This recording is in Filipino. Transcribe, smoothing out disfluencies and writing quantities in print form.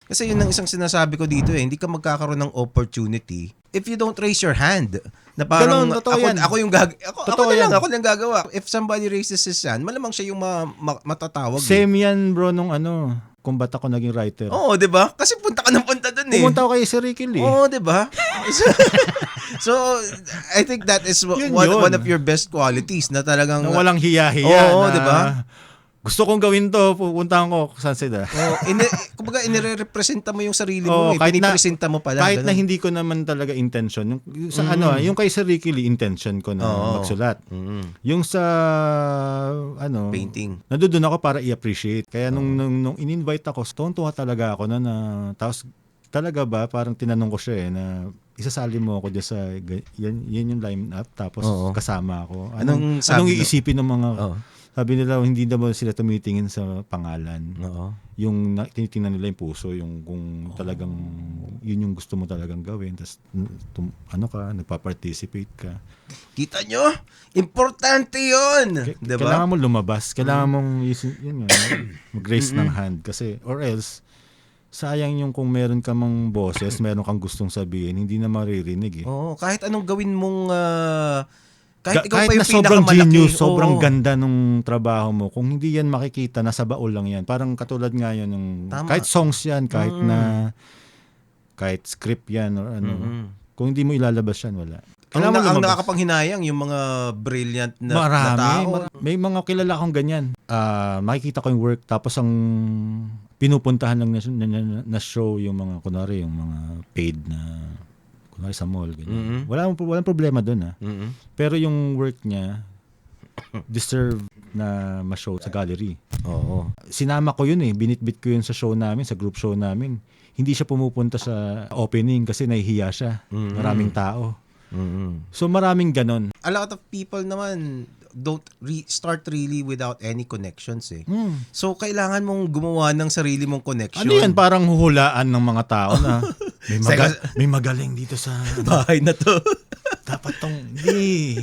Kasi yun ang isang sinasabi ko dito hindi ka magkakaroon ng opportunity if you don't raise your hand. Na parang Ganun, totoo yan. ako yung Totoo yan. ako lang gagawa. If somebody raises his hand, malamang siya yung matatawag. Same yan bro nung kung ba't ako naging writer. Oo, 'di ba? Kasi punta ka ng punta doon eh. Pumunta ako kay Sir Ricky Lee. Oo, 'di ba? So I think that is one of your best qualities na talagang Na walang hiya-hiya. Oo, na, 'di ba? Gusto kong gawin to, pupuntahan ko saan sila. Kumbaga inire-representa mo yung sarili mo, kahit pinipresenta mo pala. Kahit ganun. na hindi ko naman talaga intention. Yung kay Sir Ricky Lee, intention ko na magsulat. Yung sa painting. Nandoon ako para i-appreciate. Kaya nung in-invite ako, tuwa talaga ako na tapos talaga ba parang tinanong ko siya na isasali mo ako diyan sa yan yung line up tapos kasama ako. Anong iisipin ng mga sabi nila hindi daw sila tumitingin sa pangalan. Yung tinitingnan nila yung puso, yung kung talagang yun yung gusto mo talagang gawin, tapos nagpa-participate ka. Kita nyo? Importante yun! Diba? Kailangan mo lumabas, kailangan mong mag-raise ng hand kasi or else sayang yung kung meron ka mang boses, meron kang gustong sabihin, hindi na maririnig eh. Oo, kahit anong gawin mong kahit ikaw kahit pa yung na sobrang pinakamalaki, genius, sobrang ganda nung trabaho mo, kung hindi yan makikita, nasa baul lang yan. Parang katulad nga yun, kahit songs yan, kahit script yan, or kung hindi mo ilalabas yan, wala. Ang nakakapanghinayang, yung mga brilliant na tao. May mga kilala akong ganyan. Makikita ko yung work, tapos ang pinupuntahan lang na show, yung mga, kunwari, yung mga paid na kunwari sa mall, ganyan. Walang problema doon Pero yung work niya deserve na ma-show sa gallery. Oo. Sinama ko yun binitbit ko yun sa show namin, sa group show namin. Hindi siya pumupunta sa opening kasi nahihiya siya. Maraming tao. So maraming ganon. A lot of people naman don't start really without any connections So kailangan mong gumawa ng sarili mong connection. Ano yan? Parang huhulaan ng mga tao na may magaling dito sa bahay na to. dapat tong hindi.